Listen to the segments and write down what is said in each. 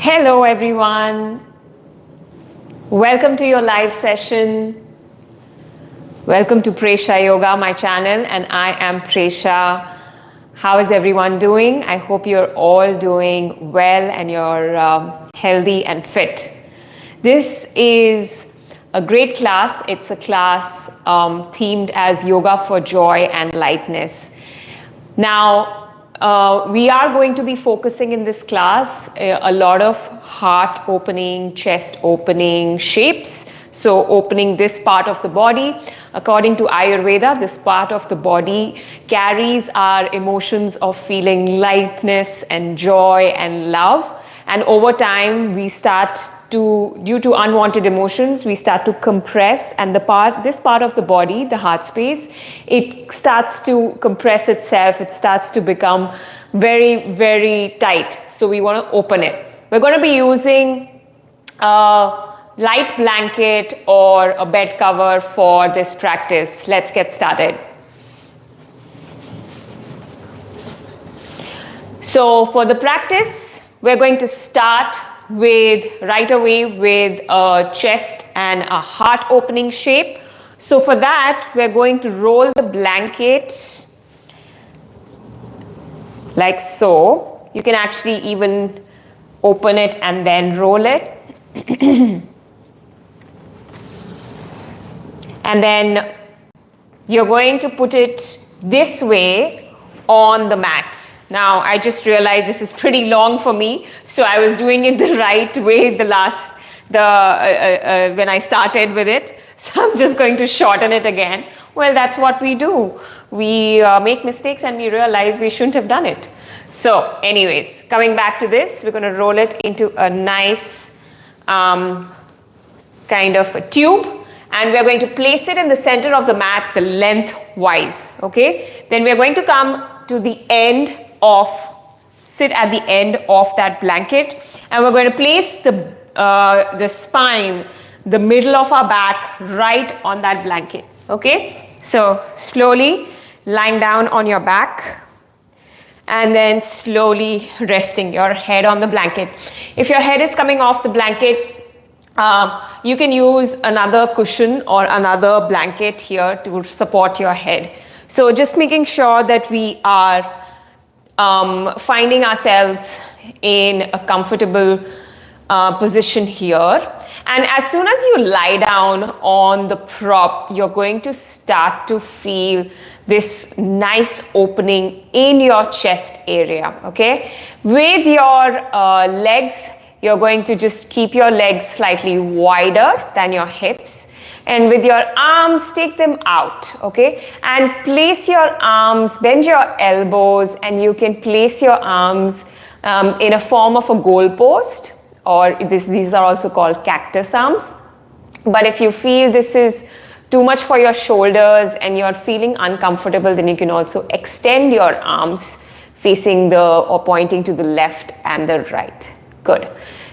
Hello everyone, welcome to your live session. Welcome to Presha Yoga, my channel, and I am Presha. How is everyone doing? I hope you're all doing well and you're healthy and fit. This is a great class. It's a class themed as Yoga for Joy and Lightness. Now, we are going to be focusing in this class a lot of heart opening, chest opening shapes. So opening this part of the body. According to Ayurveda, this part of the body carries our emotions of feeling lightness and joy and love. And over time, we start due to unwanted emotions, we start to compress, and this part of the body, the heart space, it starts to compress itself. It starts to become very, very tight. So we want to open it. We're going to be using a light blanket or a bed cover for this practice. Let's get started. So for the practice, we're going to start right away with a chest and a heart opening shape. So for that, we're going to roll the blanket like so. You can actually even open it and then roll it. And then you're going to put it this way on the mat. Now, I just realized this is pretty long for me, so I was doing it the right way when I started with it. So I'm just going to shorten it again. Well, that's what we do. We make mistakes and we realize we shouldn't have done it. So anyways, coming back to this, we're going to roll it into a nice kind of a tube. And we're going to place it in the center of the mat, the lengthwise, okay? Then we're going to come to sit at the end of that blanket, and we're going to place the spine, the middle of our back, right on that blanket, okay? So slowly lying down on your back, and then slowly resting your head on the blanket. If your head is coming off the blanket, you can use another cushion or another blanket here to support your head. So just making sure that we are finding ourselves in a comfortable position here. And as soon as you lie down on the prop, you're going to start to feel this nice opening in your chest area, okay? With your legs, you're going to just keep your legs slightly wider than your hips. And with your arms, take them out, okay? And place your arms, bend your elbows, and you can place your arms in a form of a goalpost, or these are also called cactus arms. But if you feel this is too much for your shoulders and you're feeling uncomfortable, then you can also extend your arms facing or pointing to the left and the right. Good.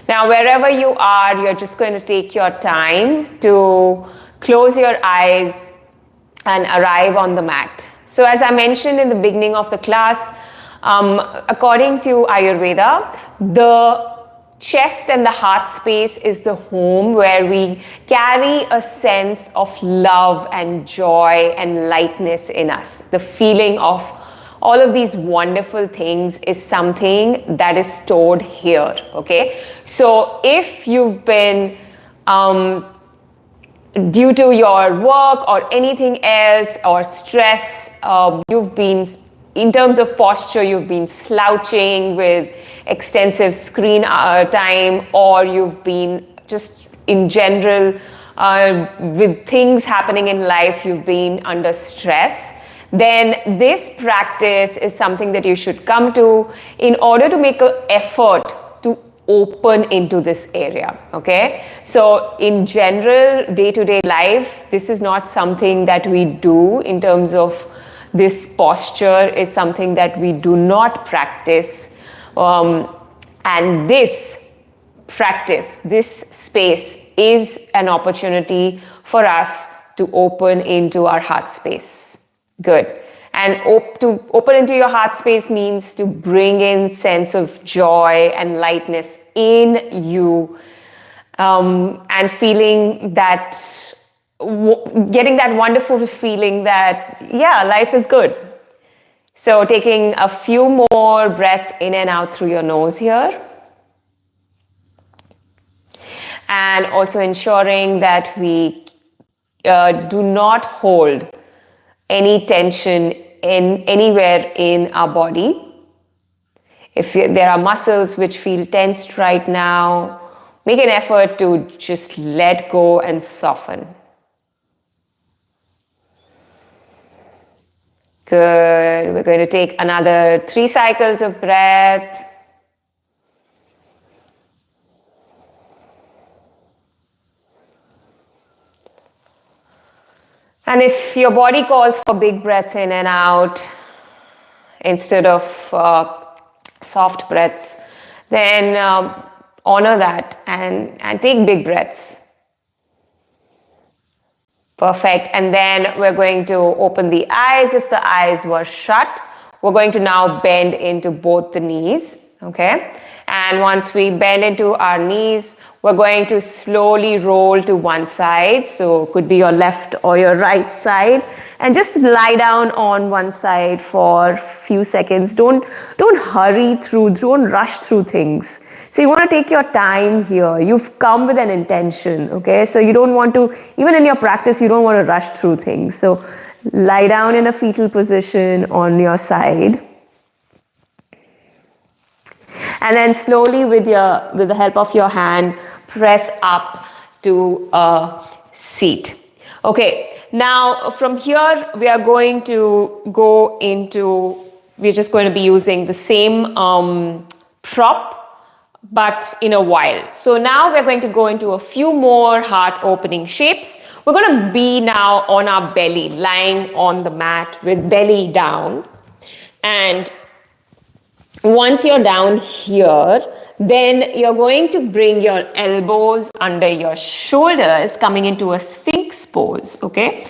Now, wherever you are, you're just going to take your time to close your eyes and arrive on the mat. So as I mentioned in the beginning of the class, according to Ayurveda, the chest and the heart space is the home where we carry a sense of love and joy and lightness in us. The feeling of all of these wonderful things is something that is stored here, okay? So if you've been, due to your work or anything else or stress, you've been, in terms of posture, you've been slouching with extensive screen time, or you've been just in general, with things happening in life, you've been under stress, then this practice is something that you should come to in order to make an effort to open into this area, okay? So in general, day-to-day life, this is not something that we do in terms of this posture is something that we do not practice. And this practice, this space is an opportunity for us to open into our heart space. Good. And to open into your heart space means to bring in sense of joy and lightness in you, and feeling that, getting that wonderful feeling that, yeah, life is good. So taking a few more breaths in and out through your nose here. And also ensuring that we do not hold any tension anywhere in our body. If there are muscles which feel tensed right now, make an effort to just let go and soften. Good. We're going to take another 3 cycles of breath. And if your body calls for big breaths in and out instead of soft breaths, then honor that and take big breaths. Perfect. And then we're going to open the eyes. If the eyes were shut, we're going to now bend into both the knees. Okay. And once we bend into our knees, we're going to slowly roll to one side. So it could be your left or your right side. And just lie down on one side for a few seconds. Don't hurry through, don't rush through things. So you want to take your time here. You've come with an intention, okay? So you don't want to, even in your practice, you don't want to rush through things. So lie down in a fetal position on your side. And then slowly with the help of your hand, press up to a seat. Okay, now from here, we are going to go into, we're just going to be using the same prop, but in a while. So now we're going to go into a few more heart opening shapes. We're going to be now on our belly, lying on the mat with belly down. And once you're down here, then you're going to bring your elbows under your shoulders, coming into a sphinx pose, okay?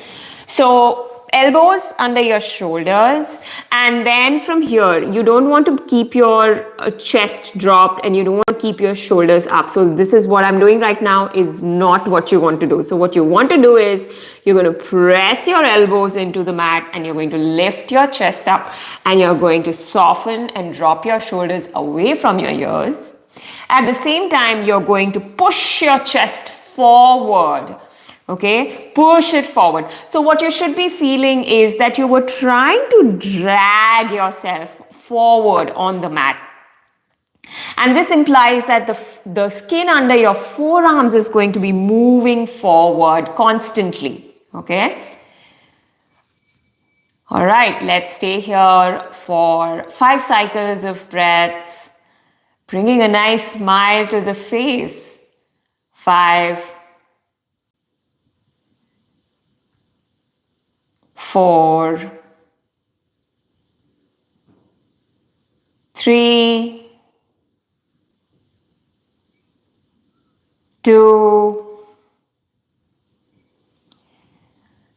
So elbows under your shoulders, and then from here, you don't want to keep your chest dropped and you don't want to keep your shoulders up. So this is what I'm doing right now is not what you want to do. So what you want to do is you're going to press your elbows into the mat and you're going to lift your chest up and you're going to soften and drop your shoulders away from your ears. At the same time, you're going to push your chest forward. Okay, push it forward. So what you should be feeling is that you were trying to drag yourself forward on the mat. And this implies that the skin under your forearms is going to be moving forward constantly. Okay. All right, let's stay here for 5 cycles of breath, bringing a nice smile to the face. 5, 4, 3, 2,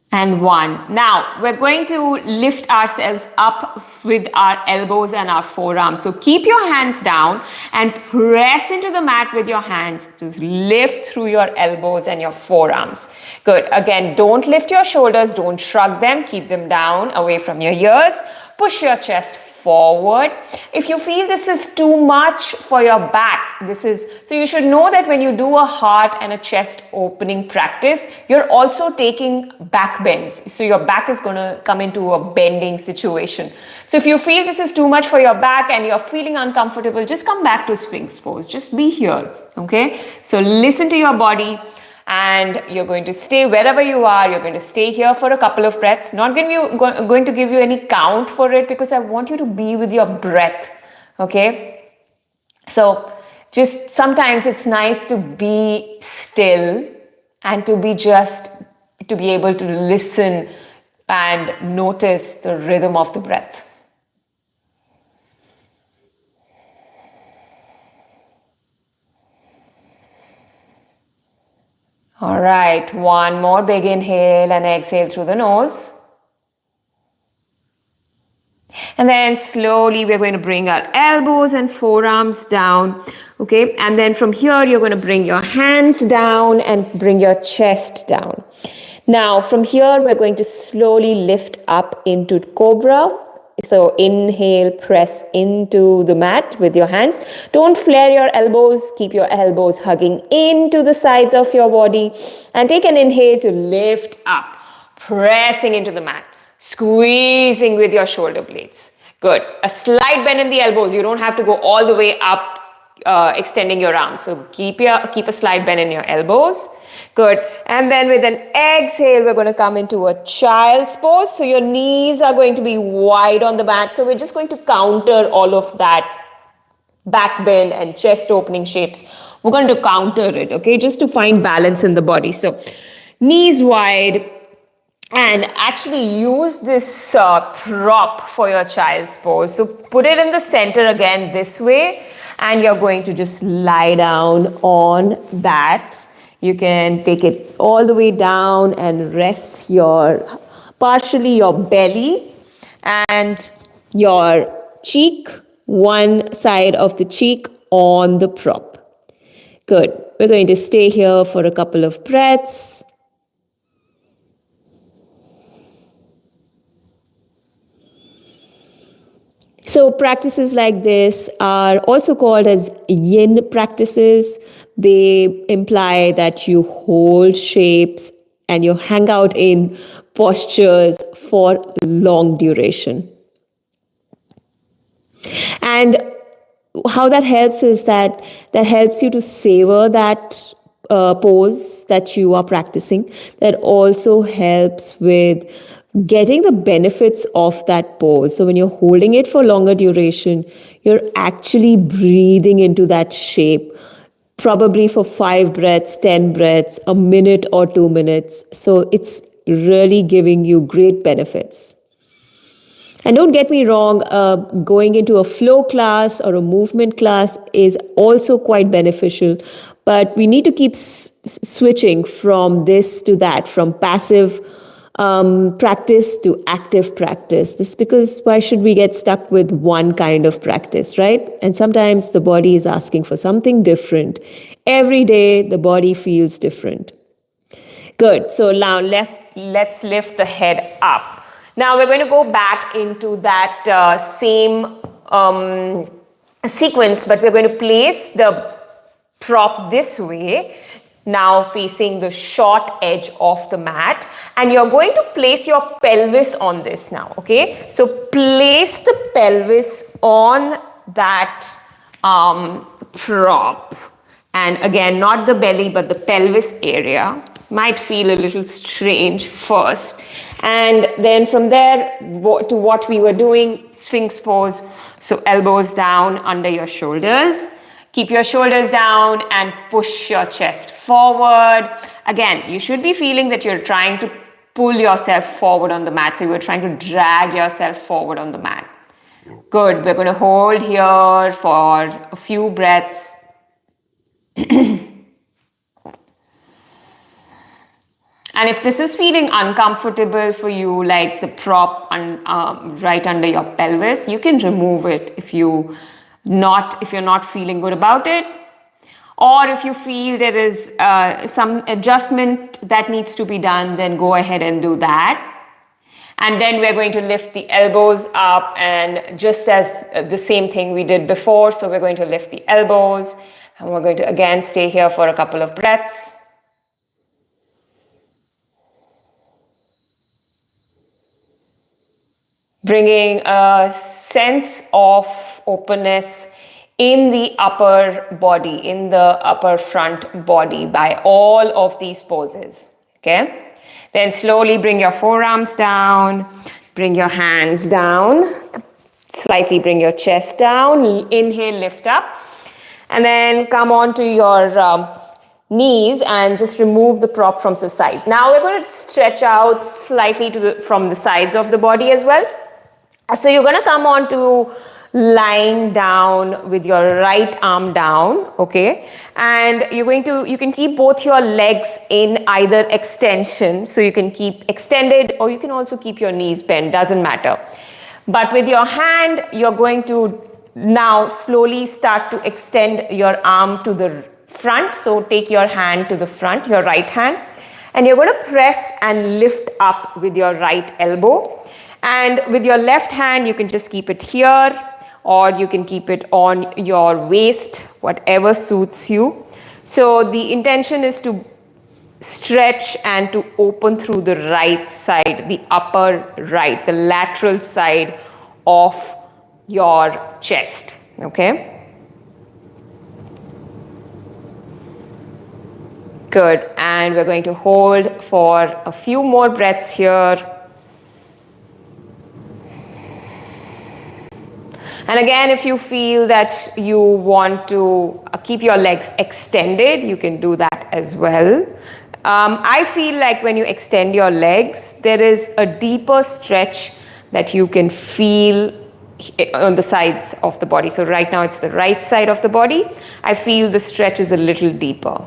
and 1. Now, we're going to lift ourselves up with our elbows and our forearms. So keep your hands down and press into the mat with your hands to lift through your elbows and your forearms. Good. Again, don't lift your shoulders. Don't shrug them. Keep them down away from your ears. Push your chest forward. If you feel this is too much for your back, so you should know that when you do a heart and a chest opening practice, you're also taking back bends. So your back is going to come into a bending situation. So if you feel this is too much for your back and you're feeling uncomfortable, just come back to Sphinx pose. Just be here. Okay. So listen to your body. And you're going to stay wherever you are. You're going to stay here for a couple of breaths. Not going to give you any count for it because I want you to be with your breath. Okay. So just sometimes it's nice to be still and to be able to listen and notice the rhythm of the breath. All right, one more big inhale and exhale through the nose. And then slowly we're going to bring our elbows and forearms down. Okay, and then from here you're going to bring your hands down and bring your chest down. Now from here we're going to slowly lift up into cobra. So inhale, press into the mat with your hands. Don't flare your elbows. Keep your elbows hugging into the sides of your body. And take an inhale to lift up, pressing into the mat, squeezing with your shoulder blades. Good. A slight bend in the elbows. You don't have to go all the way up, extending your arms. So keep a slight bend in your elbows. Good. And then with an exhale, we're going to come into a child's pose. So your knees are going to be wide on the mat. So we're just going to counter all of that back bend and chest opening shapes. We're going to counter it, okay, just to find balance in the body. So knees wide, and actually use this prop for your child's pose. So put it in the center again this way, and you're going to just lie down on that. You can take it all the way down and rest partially your belly and your cheek, one side of the cheek on the prop. Good. We're going to stay here for a couple of breaths. So practices like this are also called as yin practices. They imply that you hold shapes and you hang out in postures for long duration. And how that helps is that helps you to savor that pose that you are practicing. That also helps with getting the benefits of that pose. So when you're holding it for longer duration, you're actually breathing into that shape, probably for 5 breaths, 10 breaths, a minute or 2 minutes. So it's really giving you great benefits. And don't get me wrong, going into a flow class or a movement class is also quite beneficial, but we need to keep switching from this to that, from passive practice to active practice. This because why should we get stuck with one kind of practice, right? And sometimes the body is asking for something different. Every day the body feels different. Good. So now let's lift the head up. Now we're going to go back into that same sequence, but we're going to place the prop this way, now facing the short edge of the mat, and you're going to place your pelvis on this now, okay? So place the pelvis on that prop, and again, not the belly, but the pelvis area. Might feel a little strange first, and then from there to what we were doing, Sphinx pose. So elbows down under your shoulders. Keep your shoulders down and push your chest forward. Again, you should be feeling that you're trying to pull yourself forward on the mat. So you're trying to drag yourself forward on the mat. Good. We're going to hold here for a few breaths. And if this is feeling uncomfortable for you, like the prop right under your pelvis, you can remove it if you're not feeling good about it. Or if you feel there is some adjustment that needs to be done, then go ahead and do that. And then we're going to lift the elbows up, and just as the same thing we did before. So we're going to lift the elbows, and we're going to again stay here for a couple of breaths. Bringing a sense of openness in the upper body, in the upper front body by all of these poses, okay? Then slowly bring your forearms down, bring your hands down, slightly bring your chest down, inhale, lift up, and then come on to your knees and just remove the prop from the side. Now we're going to stretch out slightly from the sides of the body as well. So you're going to come on to lying down with your right arm down, okay? And you can keep both your legs in either extension. So you can keep extended, or you can also keep your knees bent, doesn't matter. But with your hand, you're going to now slowly start to extend your arm to the front. So take your hand to the front, your right hand, and you're going to press and lift up with your right elbow. And with your left hand, you can just keep it here, or you can keep it on your waist, whatever suits you. So the intention is to stretch and to open through the right side, the upper right, the lateral side of your chest, okay? Good, and we're going to hold for a few more breaths here. And again, if you feel that you want to keep your legs extended, you can do that as well. I feel like when you extend your legs, there is a deeper stretch that you can feel on the sides of the body. So right now it's the right side of the body. I feel the stretch is a little deeper.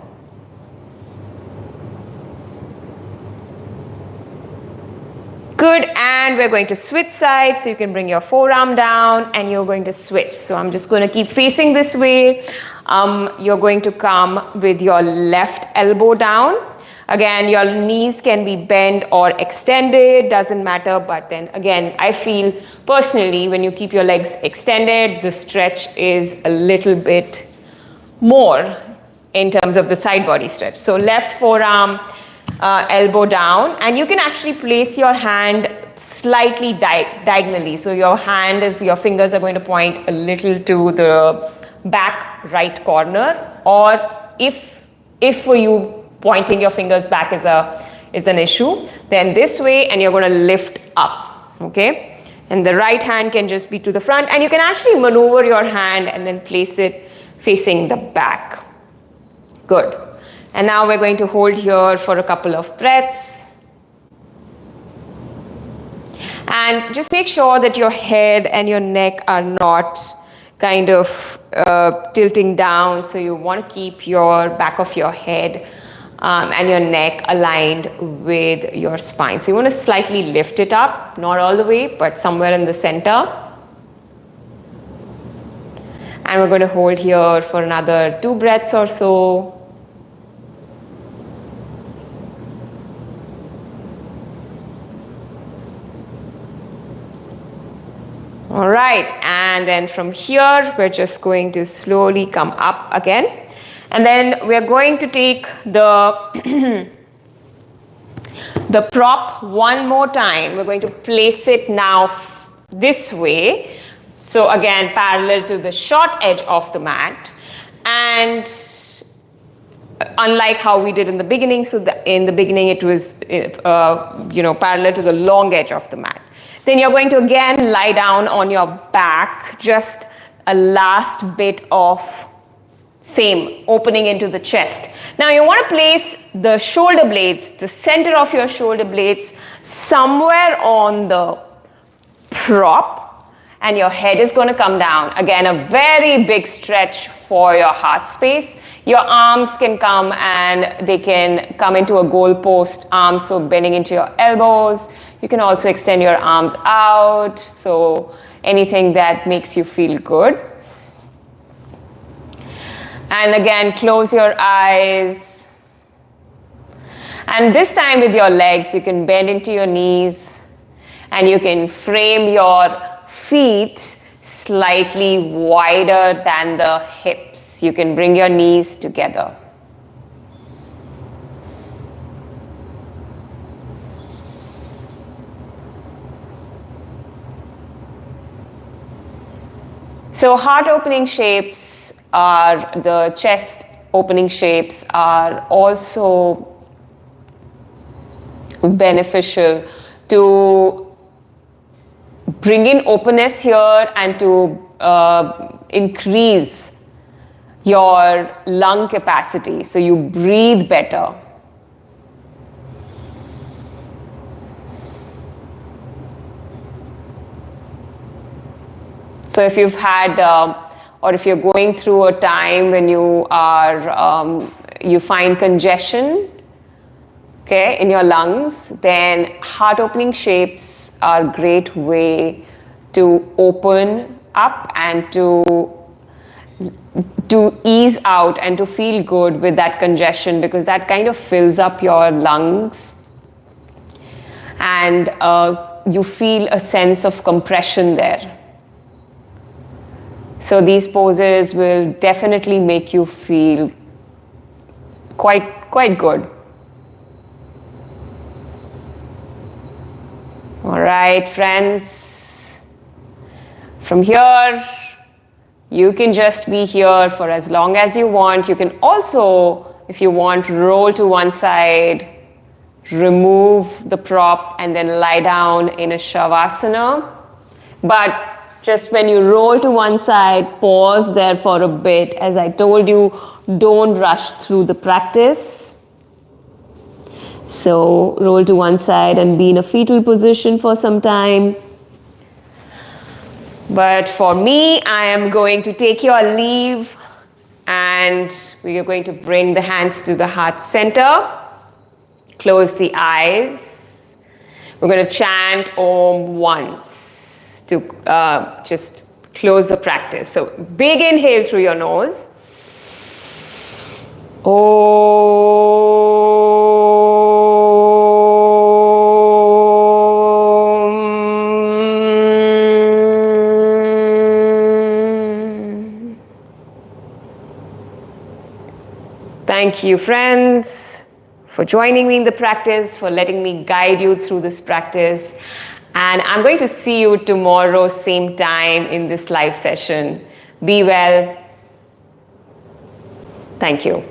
Good, and we're going to switch sides. So you can bring your forearm down and you're going to switch. So I'm just going to keep facing this way. You're going to come with your left elbow down. Again, your knees can be bent or extended, doesn't matter. But then again, I feel personally when you keep your legs extended, the stretch is a little bit more in terms of the side body stretch. So left forearm, elbow down, and you can actually place your hand slightly diagonally. So your fingers are going to point a little to the back right corner, or if for you pointing your fingers back is an issue, then this way, and you're going to lift up, okay? And the right hand can just be to the front, and you can actually maneuver your hand and then place it facing the back. Good. And now we're going to hold here for a couple of breaths. And just make sure that your head and your neck are not kind of tilting down. So you want to keep your back of your head and your neck aligned with your spine. So you want to slightly lift it up, not all the way, but somewhere in the center. And we're going to hold here for another 2 breaths or so. All right, and then from here, we're just going to slowly come up again. And then we're going to take the, the prop one more time. We're going to place it now this way. So again, parallel to the short edge of the mat. And unlike how we did in the beginning, so in the beginning it was parallel to the long edge of the mat. Then you're going to again lie down on your back, just a last bit of same opening into the chest. Now you want to place the shoulder blades, the center of your shoulder blades, somewhere on the prop, and your head is going to come down. Again, a very big stretch for your heart space. Your arms can come and they can come into a goal post arms, so bending into your elbows. You can also extend your arms out, so anything that makes you feel good. And again, close your eyes. And this time with your legs, you can bend into your knees and you can frame your feet slightly wider than the hips. You can bring your knees together. So heart opening shapes the chest opening shapes are also beneficial to bring in openness here and to increase your lung capacity so you breathe better. So if you've had or if you're going through a time when you are you find congestion, okay, in your lungs, then heart opening shapes are a great way to open up and to ease out and to feel good with that congestion, because that kind of fills up your lungs, and you feel a sense of compression there. So these poses will definitely make you feel quite good. All right, friends. From here, you can just be here for as long as you want. You can also, if you want, roll to one side, remove the prop, and then lie down in a Shavasana. But just when you roll to one side, pause there for a bit. As I told you, don't rush through the practice. So roll to one side and be in a fetal position for some time. But for me, I am going to take your leave, and we are going to bring the hands to the heart center. Close the eyes. We're going to chant Om once to just close the practice. So big inhale through your nose. Thank you, friends, for joining me in the practice, for letting me guide you through this practice. And I'm going to see you tomorrow, same time in this live session. Be well. Thank you.